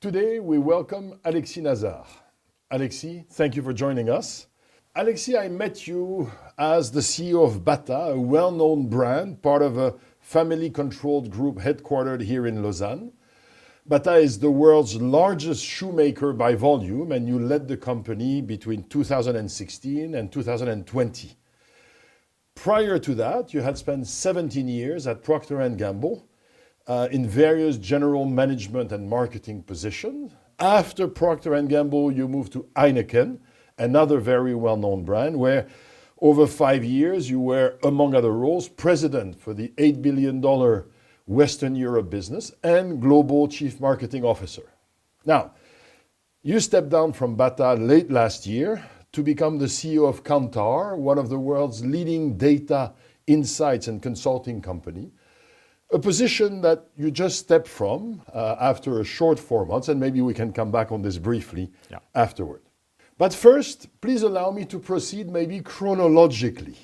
Today we welcome Alexis Nasard. Alexis, thank you for joining us. Alexis, I met you as the CEO of Bata, a well-known brand, part of a family-controlled group headquartered here in Lausanne. Bata is the world's largest shoemaker by volume, and you led the company between 2016 and 2020. Prior to that, you had spent 17 years at Procter & Gamble in various general management and marketing positions. After Procter & Gamble, you moved to Heineken, another very well-known brand, where over 5 years you were, among other roles, president for the $8 billion Western Europe business and global chief marketing officer. Now, you stepped down from Bata late last year to become the CEO of Kantar, one of the world's leading data insights and consulting company, a position that you just stepped from after a short 4 months, and maybe we can come back on this briefly afterward. But first, please allow me to proceed maybe chronologically.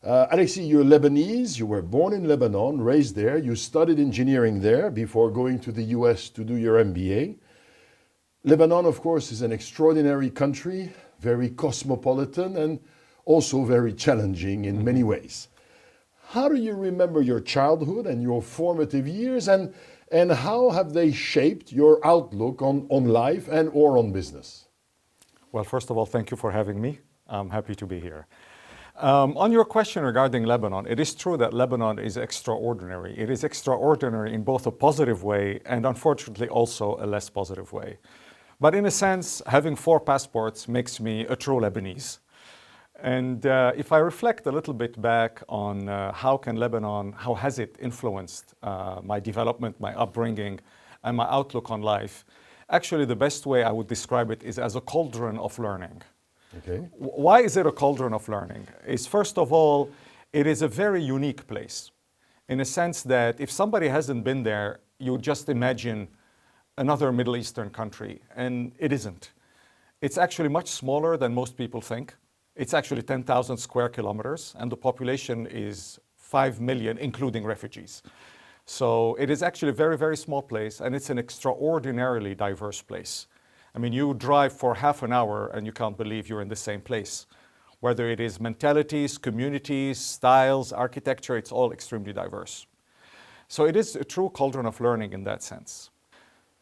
Alexis, you're Lebanese, you were born in Lebanon, raised there, you studied engineering there before going to the US to do your MBA. Lebanon, of course, is an extraordinary country, very cosmopolitan and also very challenging in many ways. How do you remember your childhood and your formative years, and how have they shaped your outlook on life and or on business? Well, first of all, thank you for having me. I'm happy to be here. On your question regarding Lebanon, it is true that Lebanon is extraordinary. It is extraordinary in both a positive way and unfortunately also a less positive way. But in a sense, having 4 passports makes me a true Lebanese. And if I reflect a little bit back on how has it influenced my development, my upbringing, and my outlook on life, actually the best way I would describe it is as a cauldron of learning. Okay. Why is it a cauldron of learning? Is first of all, it is a very unique place in a sense that if somebody hasn't been there, you just imagine another Middle Eastern country, and it isn't. It's actually much smaller than most people think. It's actually 10,000 square kilometers, and the population is 5 million, including refugees. So it is actually a very, very small place, and it's an extraordinarily diverse place. I mean, you drive for half an hour and you can't believe you're in the same place. Whether it is mentalities, communities, styles, architecture, it's all extremely diverse. So it is a true cauldron of learning in that sense.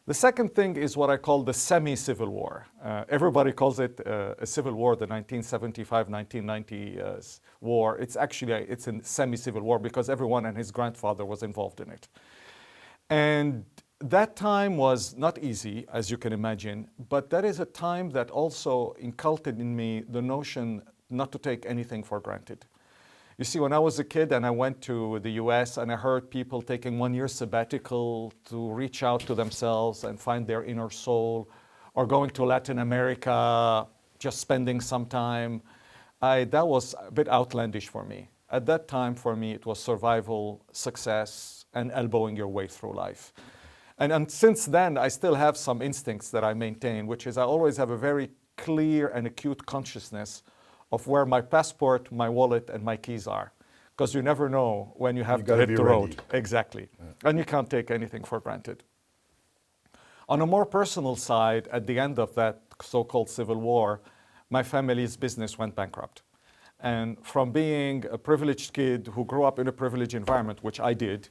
The second thing is what I call the semi-civil war. Everybody calls it a civil war, the 1975-1990 war. It's actually a semi-civil war because everyone and his grandfather was involved in it. And that time was not easy, as you can imagine, but that is a time that also inculcated in me the notion not to take anything for granted. You see, when I was a kid and I went to the US and I heard people taking 1 year sabbatical to reach out to themselves and find their inner soul, or going to Latin America, just spending some time, that was a bit outlandish for me. At that time, for me, it was survival, success, and elbowing your way through life. And since then, I still have some instincts that I maintain, which is I always have a very clear and acute consciousness of where my passport, my wallet, and my keys are. Because you never know when you have to hit the road. Exactly. And you can't take anything for granted. On a more personal side, at the end of that so-called civil war, my family's business went bankrupt. And from being a privileged kid who grew up in a privileged environment, which I did,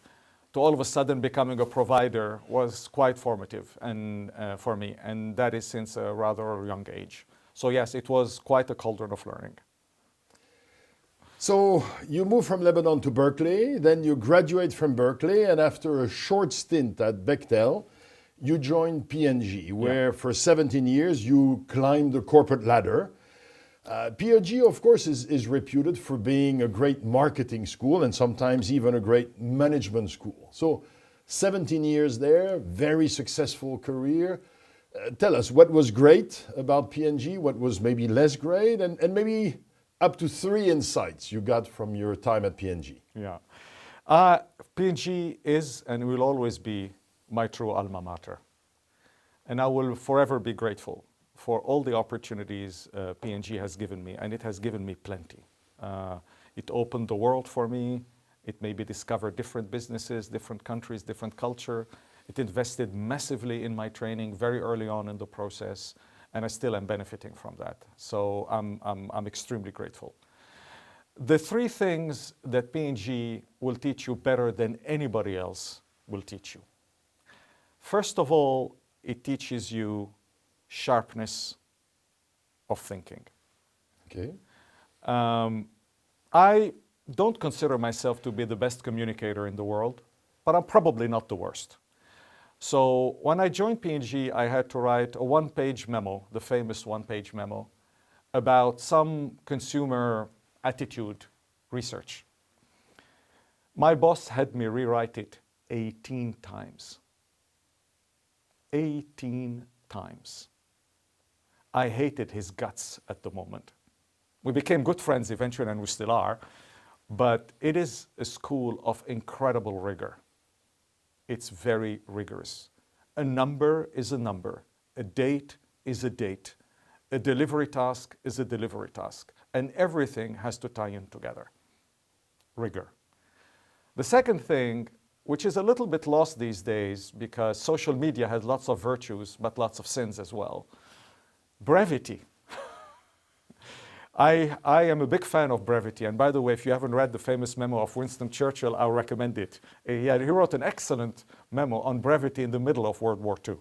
to all of a sudden becoming a provider was quite formative for me. And that is since a rather young age. So yes, it was quite a cauldron of learning. So you moved from Lebanon to Berkeley, then you graduate from Berkeley, and after a short stint at Bechtel, you joined P&G, where for 17 years you climbed the corporate ladder. P&G, of course, is reputed for being a great marketing school and sometimes even a great management school. So 17 years there, very successful career. Tell us, what was great about P&G, what was maybe less great, and maybe up to 3 insights you got from your time at P&G. Yeah. P&G is and will always be my true alma mater. And I will forever be grateful for all the opportunities P&G has given me, and it has given me plenty. It opened the world for me. It made me discover different businesses, different countries, different culture. It invested massively in my training very early on in the process, and I still am benefiting from that. So I'm extremely grateful. The three things that P&G will teach you better than anybody else will teach you. First of all, it teaches you sharpness of thinking. Okay. I don't consider myself to be the best communicator in the world, but I'm probably not the worst. So when I joined P&G, I had to write a one-page memo, the famous one-page memo, about some consumer attitude research. My boss had me rewrite it 18 times. 18 times. I hated his guts at the moment. We became good friends eventually, and we still are, but it is a school of incredible rigor. It's very rigorous. A number is a number. A date is a date. A delivery task is a delivery task. And everything has to tie in together. Rigor. The second thing, which is a little bit lost these days because social media has lots of virtues but lots of sins as well, brevity. I am a big fan of brevity. And by the way, if you haven't read the famous memo of Winston Churchill, I'll recommend it. He wrote an excellent memo on brevity in the middle of World War II.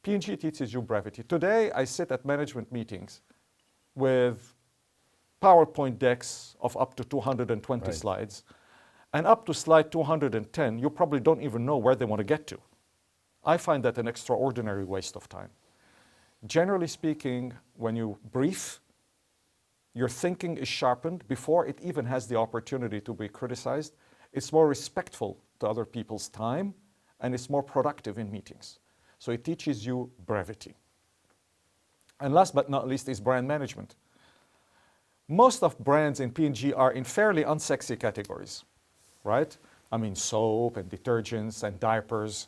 P&G teaches you brevity. Today, I sit at management meetings with PowerPoint decks of up to 220 slides. And up to slide 210, you probably don't even know where they want to get to. I find that an extraordinary waste of time. Generally speaking, when you brief, your thinking is sharpened before it even has the opportunity to be criticized. It's more respectful to other people's time, and it's more productive in meetings. So it teaches you brevity. And last but not least is brand management. Most of brands in P&G are in fairly unsexy categories, right? I mean, soap and detergents and diapers.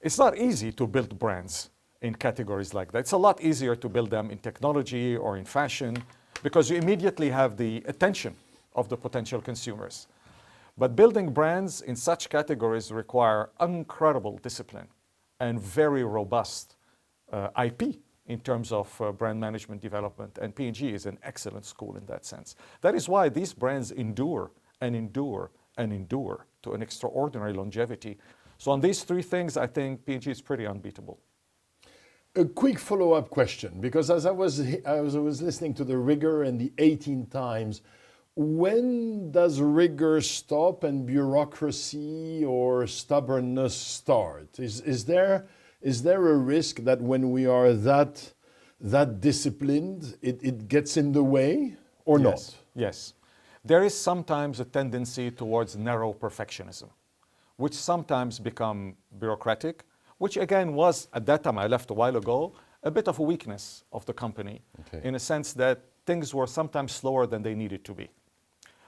It's not easy to build brands in categories like that. It's a lot easier to build them in technology or in fashion because you immediately have the attention of the potential consumers. But building brands in such categories require incredible discipline and very robust IP in terms of brand management development. And P&G is an excellent school in that sense. That is why these brands endure and endure and endure to an extraordinary longevity. So on these three things, I think P&G is pretty unbeatable. A quick follow-up question, because as I was listening to the rigor and the 18 times, when does rigor stop and bureaucracy or stubbornness start? Is there a risk that when we are that disciplined, it gets in the way or not? Yes. There is sometimes a tendency towards narrow perfectionism, which sometimes become bureaucratic, which again was, at that time I left a while ago, a bit of a weakness of the company, in a sense that things were sometimes slower than they needed to be.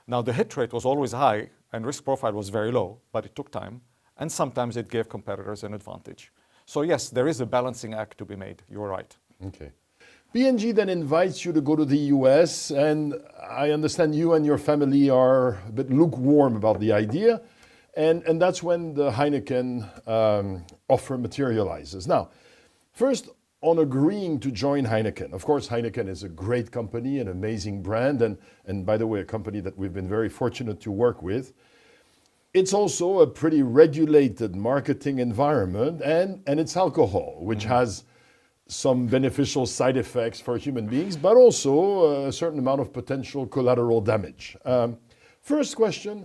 Now the hit rate was always high and risk profile was very low, but it took time, and sometimes it gave competitors an advantage. So yes, there is a balancing act to be made, you're right. Okay. P&G then invites you to go to the US, and I understand you and your family are a bit lukewarm about the idea. And that's when the Heineken offer materializes. Now, first, on agreeing to join Heineken, of course, Heineken is a great company, an amazing brand, and by the way, a company that we've been very fortunate to work with. It's also a pretty regulated marketing environment, and it's alcohol, which has some beneficial side effects for human beings, but also a certain amount of potential collateral damage. First question,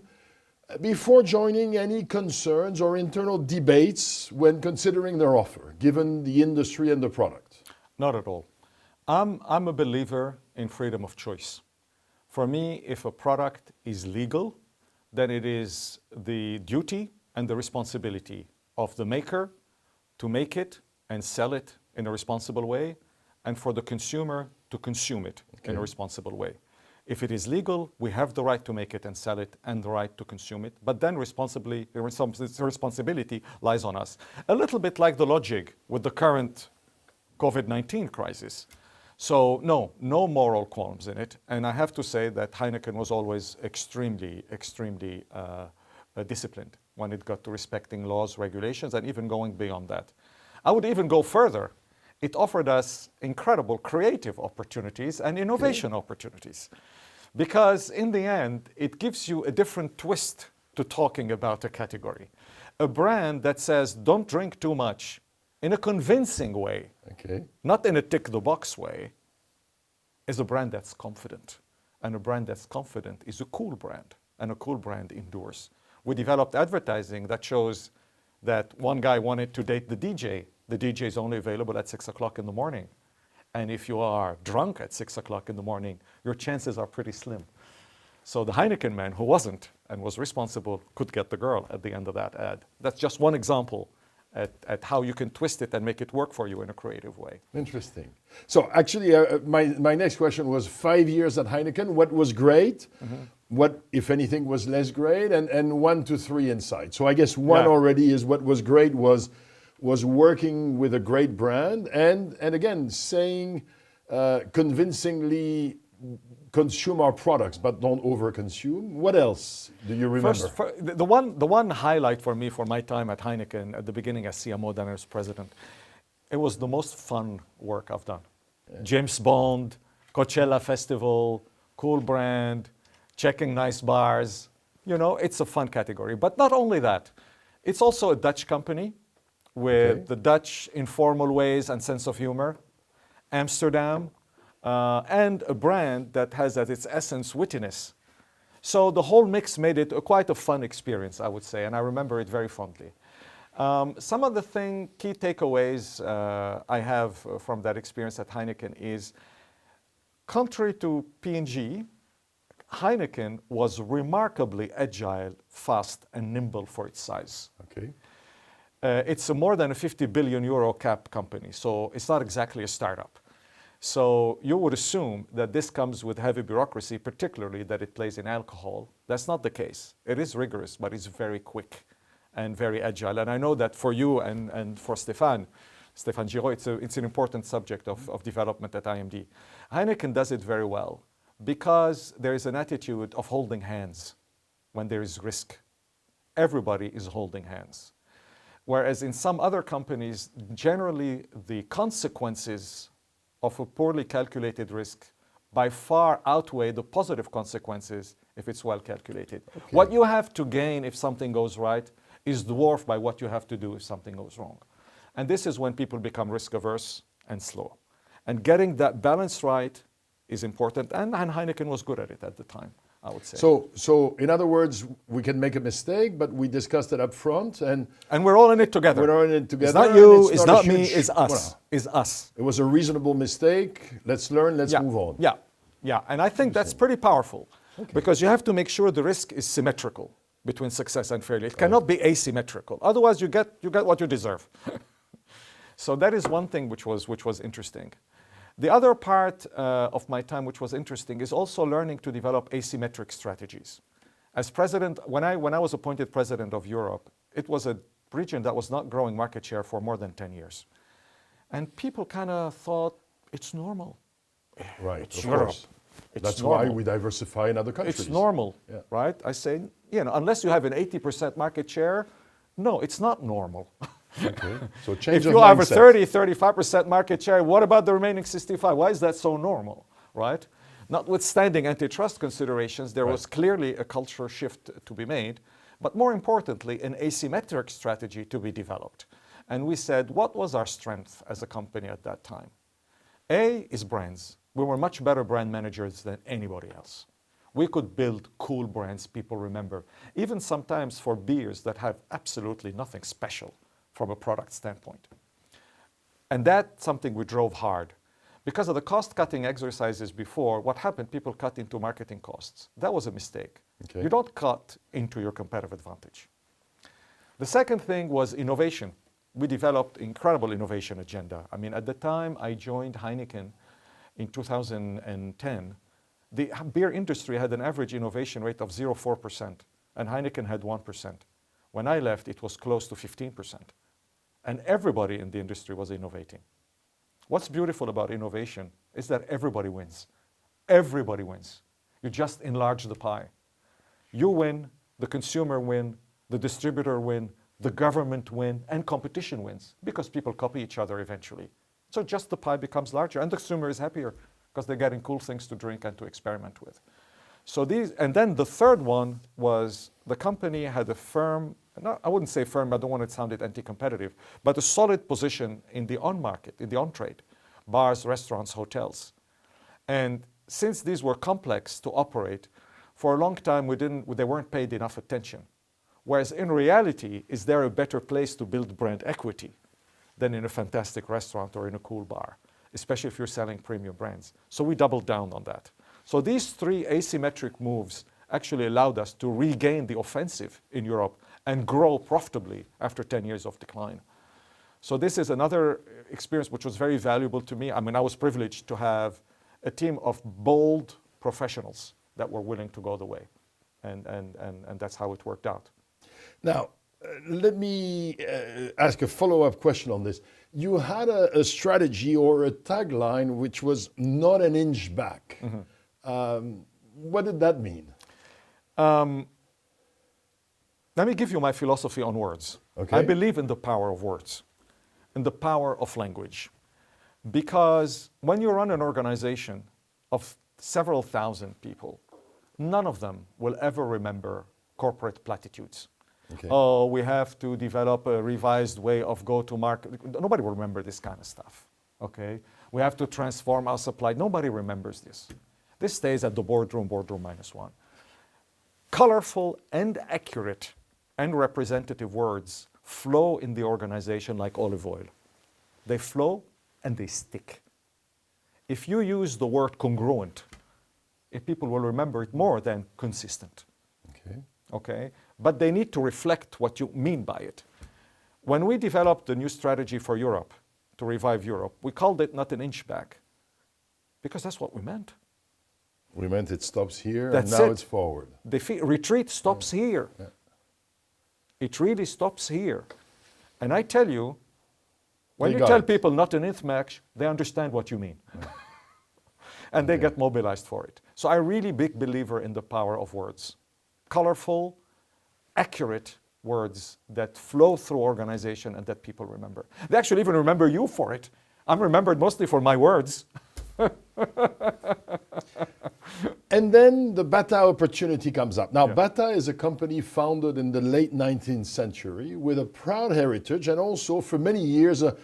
before joining, any concerns or internal debates when considering their offer, given the industry and the product? Not at all. I'm a believer in freedom of choice. For me, if a product is legal, then it is the duty and the responsibility of the maker to make it and sell it in a responsible way, and for the consumer to consume it in a responsible way. If it is legal, we have the right to make it and sell it and the right to consume it, but then responsibility lies on us. A little bit like the logic with the current COVID-19 crisis. So no moral qualms in it. And I have to say that Heineken was always extremely disciplined when it got to respecting laws, regulations, and even going beyond that. I would even go further. It offered us incredible creative opportunities and innovation opportunities. Because in the end, it gives you a different twist to talking about a category. A brand that says, don't drink too much, in a convincing way, not in a tick-the-box way, is a brand that's confident. And a brand that's confident is a cool brand, and a cool brand endures. We developed advertising that shows that one guy wanted to date the DJ. The DJ is only available at 6 o'clock in the morning. And if you are drunk at 6 o'clock in the morning, your chances are pretty slim. So the Heineken man, who wasn't and was responsible, could get the girl at the end of that ad. That's just one example at how you can twist it and make it work for you in a creative way. Interesting. So actually, my next question was 5 years at Heineken. What was great? What, if anything, was less great? And 1 to 3 inside. So I guess one already is what was great was working with a great brand and again, saying convincingly, consume our products, but don't overconsume. What else do you remember? The one highlight for me for my time at Heineken at the beginning as CMO, then as president, it was the most fun work I've done. James Bond, Coachella Festival, cool brand, checking nice bars. You know, it's a fun category. But not only that, it's also a Dutch company with the Dutch informal ways and sense of humor. Amsterdam, and a brand that has at its essence wittiness. So the whole mix made it quite a fun experience, I would say, and I remember it very fondly. Some of the key takeaways I have from that experience at Heineken is, contrary to P&G, Heineken was remarkably agile, fast, and nimble for its size. It's a more than a 50 billion euro cap company, so it's not exactly a startup. So you would assume that this comes with heavy bureaucracy, particularly that it plays in alcohol. That's not the case. It is rigorous, but it's very quick and very agile. And I know that for you and for Stéphane Giraud, it's an important subject of development at IMD. Heineken does it very well because there is an attitude of holding hands when there is risk. Everybody is holding hands. Whereas in some other companies, generally the consequences of a poorly calculated risk by far outweigh the positive consequences if it's well calculated. What you have to gain if something goes right is dwarfed by what you have to do if something goes wrong. And this is when people become risk averse and slow. And getting that balance right is important, and Heineken was good at it at the time, I would say. So in other words, we can make a mistake, but we discussed it up front, and we're all in it together. We're all in it together. It's not you, it's not me, it's us. It's us. It was a reasonable mistake. Let's learn, let's move on. Yeah, and I think that's pretty powerful because you have to make sure the risk is symmetrical between success and failure. It cannot be asymmetrical. Otherwise, you get what you deserve. So that is one thing which was interesting. The other part of my time which was interesting is also learning to develop asymmetric strategies. As president, when I was appointed president of Europe, it was a region that was not growing market share for more than 10 years. And people kind of thought it's normal. Right, it's of Europe. course. It's That's normal. why we diversify in other countries. It's normal, right? I say, unless you have an 80% market share, no, it's not normal. So change if you have a 30, 35% market share, what about the remaining 65? Why is that so normal, right? Notwithstanding antitrust considerations, there was clearly a cultural shift to be made, but more importantly, an asymmetric strategy to be developed. And we said, what was our strength as a company at that time? A is brands. We were much better brand managers than anybody else. We could build cool brands people remember, even sometimes for beers that have absolutely nothing special from a product standpoint. And that's something we drove hard. Because of the cost-cutting exercises before, what happened, people cut into marketing costs. That was a mistake. You don't cut into your competitive advantage. The second thing was innovation. We developed incredible innovation agenda. I mean, at the time I joined Heineken in 2010, the beer industry had an average innovation rate of 0.4%, and Heineken had 1%. When I left, it was close to 15%. And everybody in the industry was innovating. What's beautiful about innovation is that everybody wins. Everybody wins. You just enlarge the pie. You win, the consumer win, the distributor win, the government win, and competition wins because people copy each other eventually. So just the pie becomes larger and the consumer is happier because they're getting cool things to drink and to experiment with. So these, and then the third one was the company had a firm, I wouldn't say firm, I don't want it to sound anti-competitive, but a solid position in the on-market, in the on-trade, bars, restaurants, hotels. And since these were complex to operate, for a long time they weren't paid enough attention. Whereas in reality, is there a better place to build brand equity than in a fantastic restaurant or in a cool bar, especially if you're selling premium brands? So we doubled down on that. So these three asymmetric moves actually allowed us to regain the offensive in Europe and grow profitably after 10 years of decline. So this is another experience which was very valuable to me. I mean, I was privileged to have a team of bold professionals that were willing to go the way. And that's how it worked out. Now, let me ask a follow-up question on this. You had a strategy or a tagline which was not an inch back. Mm-hmm. What did that mean? Let me give you my philosophy on words. Okay. I believe in the power of words, in the power of language. Because when you run an organization of several thousand people, none of them will ever remember corporate platitudes. Okay. Oh, we have to develop a revised way of go-to-market. Nobody will remember this kind of stuff, okay? We have to transform our supply. Nobody remembers this. This stays at the boardroom -1. Colorful and accurate and representative words flow in the organization like olive oil. They flow and they stick. If you use the word congruent, people will remember it more than consistent. Okay. Okay? But they need to reflect what you mean by it. When we developed the new strategy for Europe, to revive Europe, we called it not an inch back, because that's what we meant. We meant it stops here, That's and now it. it's forward. The retreat stops here. Yeah. It really stops here. And I tell you, when They you got tell it. people not an inch back, they understand what you mean. Yeah. And they get mobilized for it. So I'm a really big believer in the power of words. Colorful, accurate words that flow through organization and that people remember. They actually even remember you for it. I'm remembered mostly for my words. And then the Bata opportunity comes up. Now, Yeah. Bata is a company founded in the late 19th century with a proud heritage and also for many years a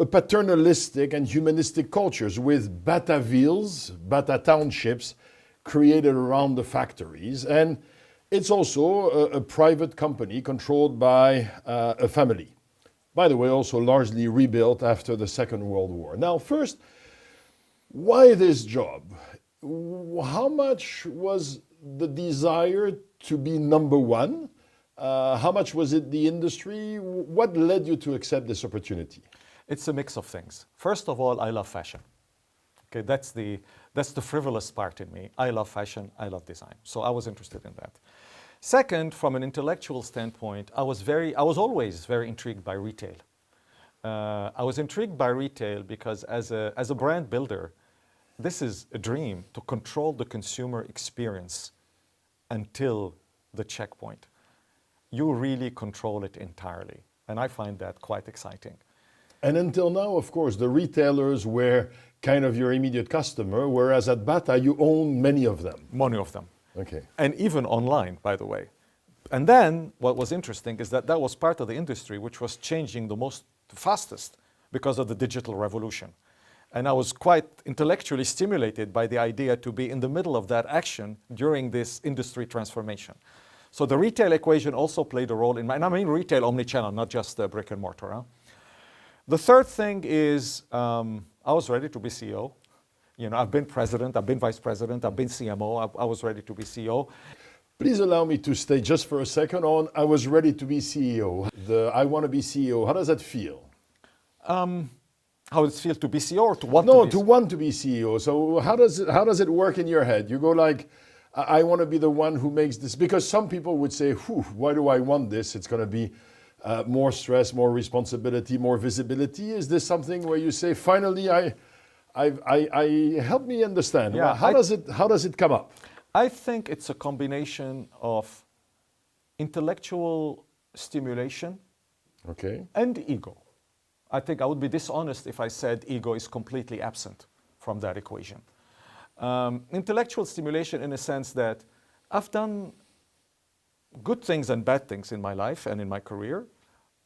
paternalistic and humanistic cultures with Bata villes, Bata townships created around the factories. And it's also a private company controlled by a family. By the way, also largely rebuilt after the Second World War. Now, first, why this job? How much was the desire to be number one? How much was it the industry? What led you to accept this opportunity? It's a mix of things. First of all, I love fashion. Okay, that's the frivolous part in me. I love fashion, I love design. So I was interested in that. Second, from an intellectual standpoint, I was always very intrigued by retail. I was intrigued by retail because as a brand builder, this is a dream to control the consumer experience until the checkpoint. You really control it entirely. And I find that quite exciting. And until now, of course, the retailers were kind of your immediate customer, whereas at Bata, you own many of them. Many of them. Okay. And even online, by the way. And then what was interesting is that was part of the industry which was changing the fastest because of the digital revolution. And I was quite intellectually stimulated by the idea to be in the middle of that action during this industry transformation. So the retail equation also played a role in and I mean retail omnichannel, not just brick and mortar. Huh? The third thing is I was ready to be CEO. You know, I've been president, I've been vice president, I've been CMO, I was ready to be CEO. Please allow me to stay just for a second on I was ready to be CEO. I want to be CEO. How does that feel? How does it feel to be CEO or to want no, to be to want to be CEO. So how does it work in your head? You go like, I want to be the one who makes this. Because some people would say, why do I want this? It's going to be more stress, more responsibility, more visibility. Is this something where you say, finally, help me understand. Yeah, how does it come up? I think it's a combination of intellectual stimulation, Okay. and ego. I think I would be dishonest if I said ego is completely absent from that equation. Intellectual stimulation in a sense that I've done good things and bad things in my life and in my career,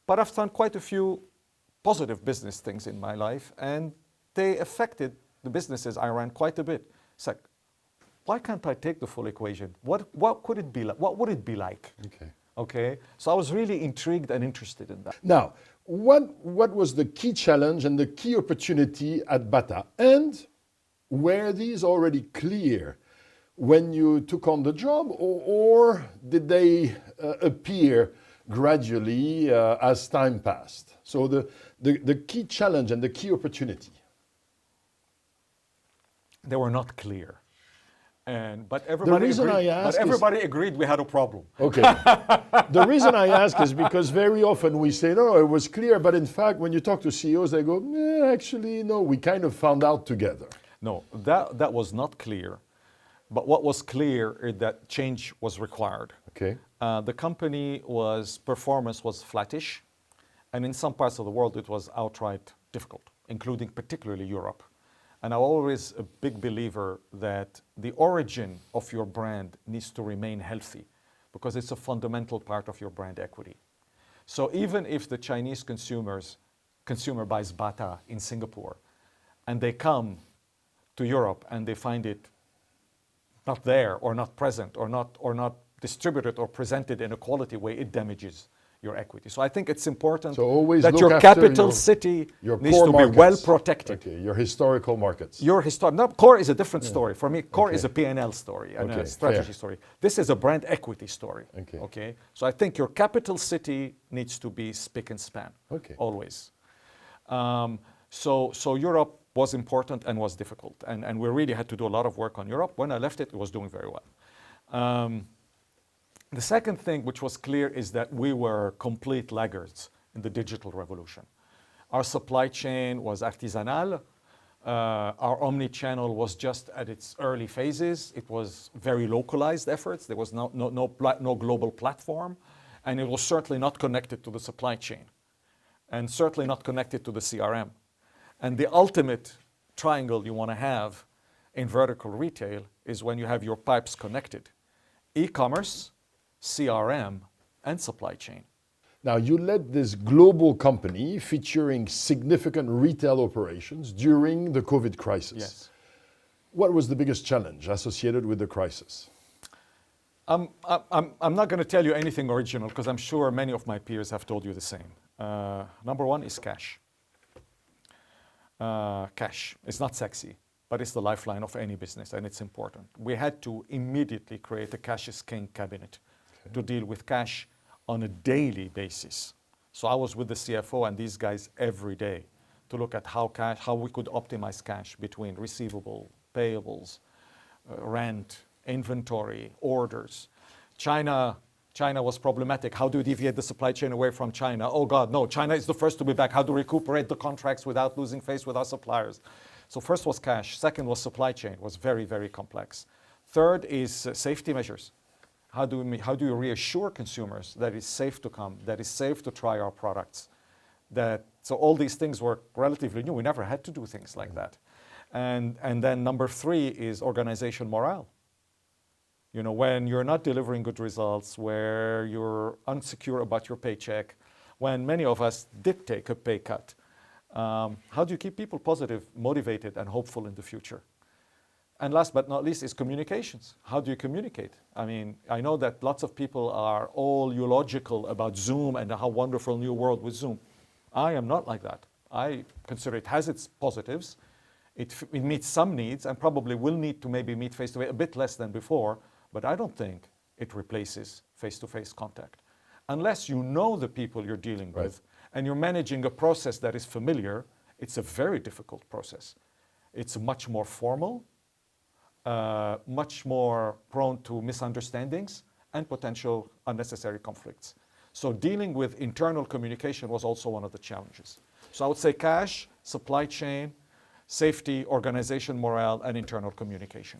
but I've done quite a few positive business things in my life, and they affected the businesses I ran quite a bit. It's like, why can't I take the full equation? What could it be like? What would it be like? Okay. Okay, so I was really intrigued and interested in that. Now, what was the key challenge and the key opportunity at Bata? And were these already clear when you took on the job, or did they appear gradually as time passed? So the key challenge and the key opportunity. They were not clear. But everybody agreed we had a problem. Okay. The reason I ask is because very often we say, no, it was clear, but in fact, when you talk to CEOs, they go, actually, no, we kind of found out together. No, that was not clear. But what was clear is that change was required. Okay. The company performance was flattish, and in some parts of the world it was outright difficult, including particularly Europe. And I'm always a big believer that the origin of your brand needs to remain healthy because it's a fundamental part of your brand equity. So even if the Chinese consumer buys Bata in Singapore and they come to Europe and they find it not there or not present or not distributed or presented in a quality way, it damages your equity. So I think it's important that your capital city needs to be well protected. Okay, your historical markets. Core is a different story. For me, core is a P&L story and a strategy story. This is a brand equity story. Okay. So I think your capital city needs to be spick and span. Always. So Europe was important and was difficult. And we really had to do a lot of work on Europe. When I left it, it was doing very well. The second thing which was clear is that we were complete laggards in the digital revolution. Our supply chain was artisanal. Our omni-channel was just at its early phases. It was very localized efforts. There was no global platform. And it was certainly not connected to the supply chain. And certainly not connected to the CRM. And the ultimate triangle you want to have in vertical retail is when you have your pipes connected. E-commerce, CRM, and supply chain. Now, you led this global company featuring significant retail operations during the COVID crisis. Yes. What was the biggest challenge associated with the crisis? I'm not going to tell you anything original because I'm sure many of my peers have told you the same. Number one is cash. Cash is not sexy, but it's the lifeline of any business and it's important. We had to immediately create a cash is king cabinet to deal with cash on a daily basis. So I was with the CFO and these guys every day to look at how we could optimize cash between receivable, payables, rent, inventory, orders. China was problematic. How do you deviate the supply chain away from China? Oh God, no, China is the first to be back. How to recuperate the contracts without losing face with our suppliers? So first was cash. Second was supply chain, was very, very complex. Third is safety measures. How do you reassure consumers that it's safe to come, that it's safe to try our products? So all these things were relatively new. We never had to do things like that. And then number three is organization morale. You know, when you're not delivering good results, where you're unsecure about your paycheck, when many of us did take a pay cut, how do you keep people positive, motivated, and hopeful in the future? And last but not least is communications. How do you communicate? I mean, I know that lots of people are all eulogical about Zoom and how wonderful new world with Zoom. I am not like that. I consider it has its positives. It meets some needs and probably will need to maybe meet face-to-face a bit less than before, but I don't think it replaces face-to-face contact. Unless you know the people you're dealing with and you're managing a process that is familiar, it's a very difficult process. It's much more formal, much more prone to misunderstandings and potential unnecessary conflicts. So dealing with internal communication was also one of the challenges. So I would say cash, supply chain, safety, organization morale, and internal communication.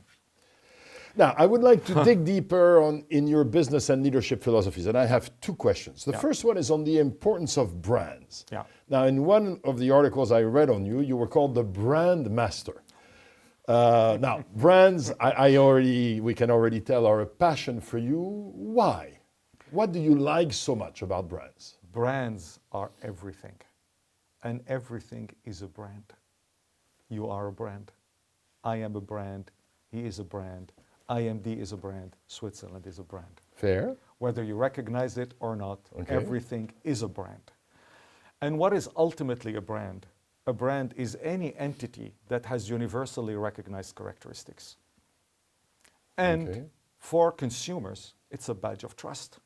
Now, I would like to dig deeper in your business and leadership philosophies, and I have two questions. The first one is on the importance of brands. Yeah. Now, in one of the articles I read on you, you were called the brand master. Now, brands, we can already tell, are a passion for you. Why? What do you like so much about brands? Brands are everything, and everything is a brand. You are a brand. I am a brand. He is a brand. IMD is a brand. Switzerland is a brand. Fair. Whether you recognize it or not, Okay. everything is a brand. And what is ultimately a brand? A brand is any entity that has universally recognized characteristics. And Okay. for consumers, it's a badge of trust.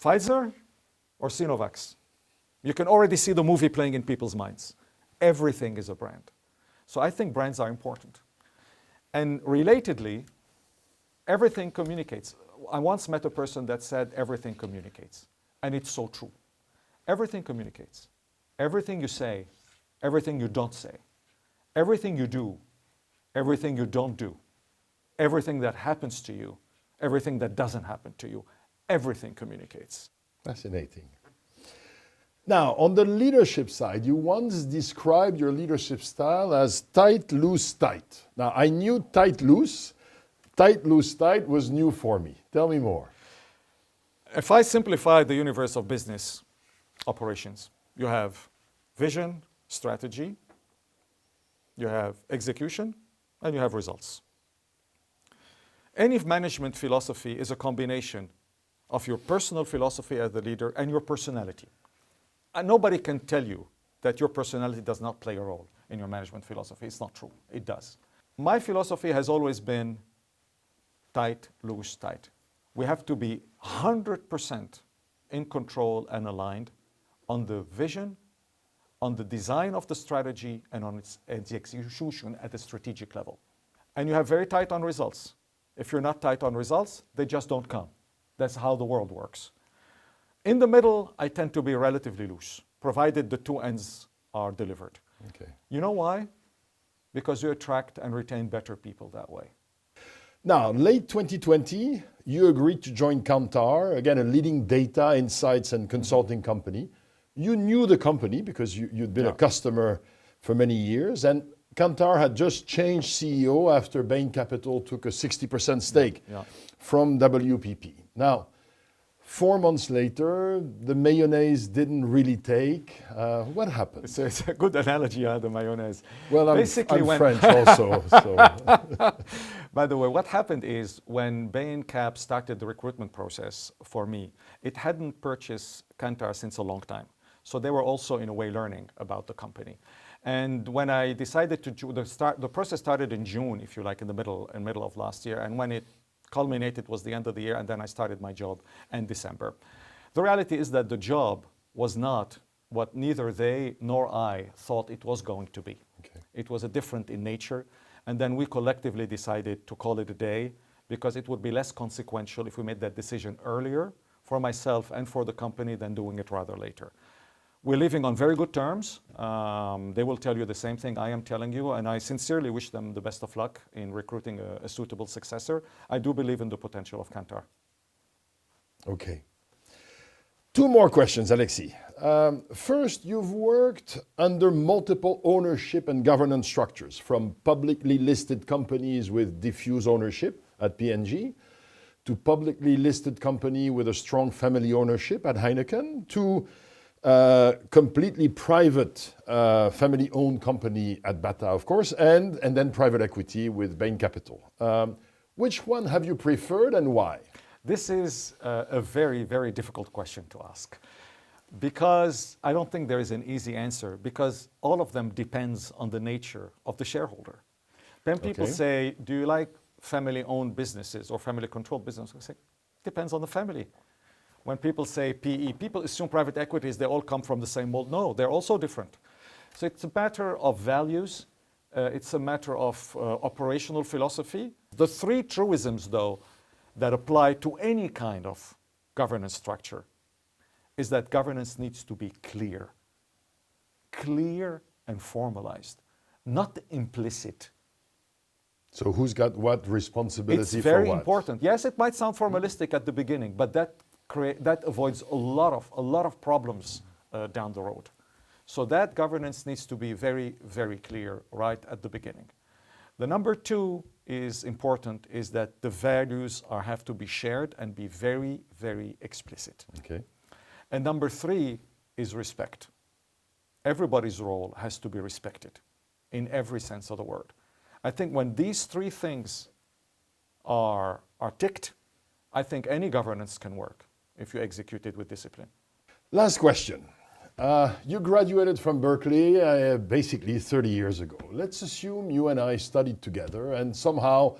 Pfizer or Sinovac? You can already see the movie playing in people's minds. Everything is a brand. So I think brands are important. And relatedly, everything communicates. I once met a person that said everything communicates. And it's so true. Everything communicates. Everything you say, everything you don't say, everything you do, everything you don't do, everything that happens to you, everything that doesn't happen to you, everything communicates. Fascinating. Now, on the leadership side, you once described your leadership style as tight, loose, tight. Now, I knew tight, loose. Tight, loose, tight was new for me. Tell me more. If I simplify the universe of business operations, you have vision, strategy, you have execution, and you have results. Any management philosophy is a combination of your personal philosophy as the leader and your personality. And nobody can tell you that your personality does not play a role in your management philosophy. It's not true. It does. My philosophy has always been tight, loose, tight. We have to be 100% in control and aligned on the vision, on the design of the strategy, and on its execution at the strategic level. And you have very tight on results. If you're not tight on results, they just don't come. That's how the world works. In the middle, I tend to be relatively loose, provided the two ends are delivered. Okay. You know why? Because you attract and retain better people that way. Now, late 2020, you agreed to join Kantar, again, a leading data, insights, and consulting company. You knew the company because you'd been a customer for many years, and Kantar had just changed CEO after Bain Capital took a 60% stake from WPP. Now, 4 months later, the mayonnaise didn't really take. What happened? It's a good analogy, the mayonnaise. Well, I'm Basically, French also. So. By the way, what happened is when Bain Cap started the recruitment process for me, it hadn't purchased Kantar since a long time. So they were also, in a way, learning about the company. And when I decided to the process started in June, if you like, in the middle of last year. And when it culminated was the end of the year, and then I started my job in December. The reality is that the job was not what neither they nor I thought it was going to be. Okay. It was different in nature. And then we collectively decided to call it a day because it would be less consequential if we made that decision earlier for myself and for the company than doing it rather later. We're living on very good terms. They will tell you the same thing I am telling you, and I sincerely wish them the best of luck in recruiting a suitable successor. I do believe in the potential of Kantar. Okay. 2 more questions, Alexis. First, you've worked under multiple ownership and governance structures, from publicly listed companies with diffuse ownership at P&G, to publicly listed company with a strong family ownership at Heineken, to completely private family-owned company at Bata, of course, and then private equity with Bain Capital. Which one have you preferred and why? This is a very, very difficult question to ask because I don't think there is an easy answer because all of them depends on the nature of the shareholder. When people say, do you like family-owned businesses or family-controlled businesses? I say, depends on the family. When people say PE, people assume private equities, they all come from the same mold. No, they're also different. So it's a matter of values. It's a matter of operational philosophy. The 3 truisms, though, that apply to any kind of governance structure is that governance needs to be clear and formalized, not implicit. So who's got what responsibility It's for very what? important. Yes, it might sound formalistic at the beginning, but that avoids a lot of problems down the road. So that governance needs to be very, very clear right at the beginning. The number two is important, is that the values have to be shared and be very, very explicit. Okay. And number three is respect. Everybody's role has to be respected in every sense of the word. I think when these three things are ticked, I think any governance can work if you execute it with discipline. Last question. You graduated from Berkeley basically 30 years ago. Let's assume you and I studied together and somehow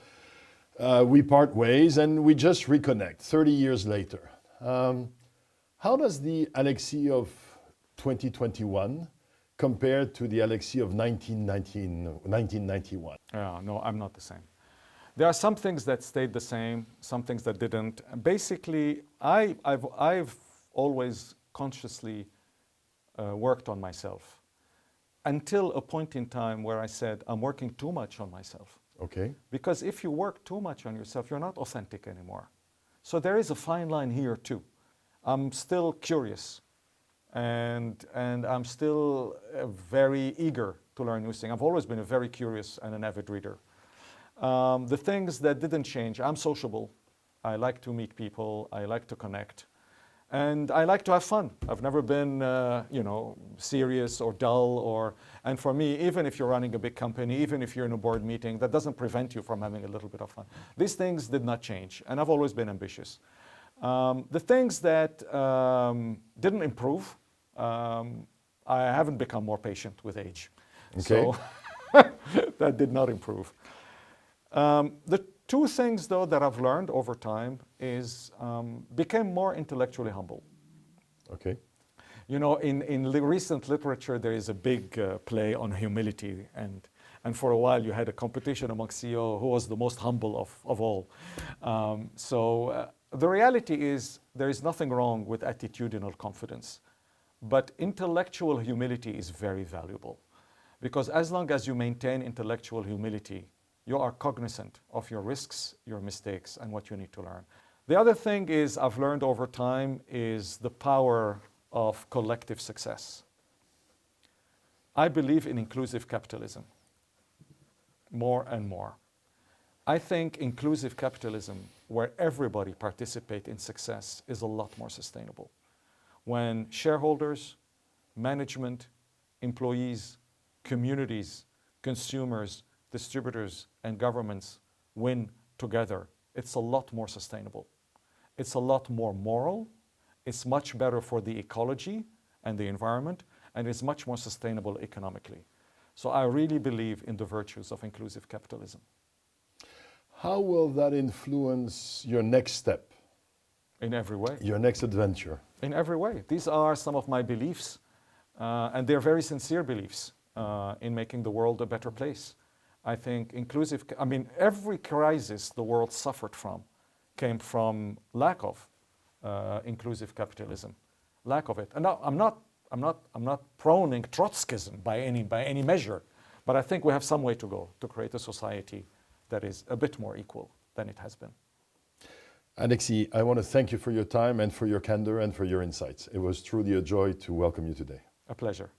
we part ways and we just reconnect 30 years later. How does the Alexis of 2021 compare to the Alexis of 1991? No, I'm not the same. There are some things that stayed the same, some things that didn't. Basically, I've always consciously worked on myself until a point in time where I said, I'm working too much on myself. Okay. Because if you work too much on yourself, you're not authentic anymore. So there is a fine line here too. I'm still curious and I'm still very eager to learn new things. I've always been a very curious and an avid reader. The things that didn't change, I'm sociable. I like to meet people. I like to connect. And I like to have fun. I've never been, serious or dull. And for me, even if you're running a big company, even if you're in a board meeting, that doesn't prevent you from having a little bit of fun. These things did not change, and I've always been ambitious. The things that didn't improve, I haven't become more patient with age. Okay. So that did not improve. The two things, though, that I've learned over time is became more intellectually humble. Okay. You know, in recent literature, there is a big play on humility, and for a while you had a competition among CEOs who was the most humble of all. The reality is there is nothing wrong with attitudinal confidence, but intellectual humility is very valuable, because as long as you maintain intellectual humility, you are cognizant of your risks, your mistakes, and what you need to learn. The other thing is I've learned over time is the power of collective success. I believe in inclusive capitalism more and more. I think inclusive capitalism, where everybody participates in success, is a lot more sustainable. When shareholders, management, employees, communities, consumers, distributors, and governments win together, it's a lot more sustainable. It's a lot more moral. It's much better for the ecology and the environment, and it's much more sustainable economically. So I really believe in the virtues of inclusive capitalism. How will that influence your next step? In every way. Your next adventure? In every way. These are some of my beliefs, and they're very sincere beliefs in making the world a better place. I think every crisis the world suffered from came from lack of inclusive capitalism, lack of it. And now, I'm not proning Trotskyism by any measure, but I think we have some way to go to create a society that is a bit more equal than it has been. Alexis, I want to thank you for your time and for your candor and for your insights. It was truly a joy to welcome you today. A pleasure.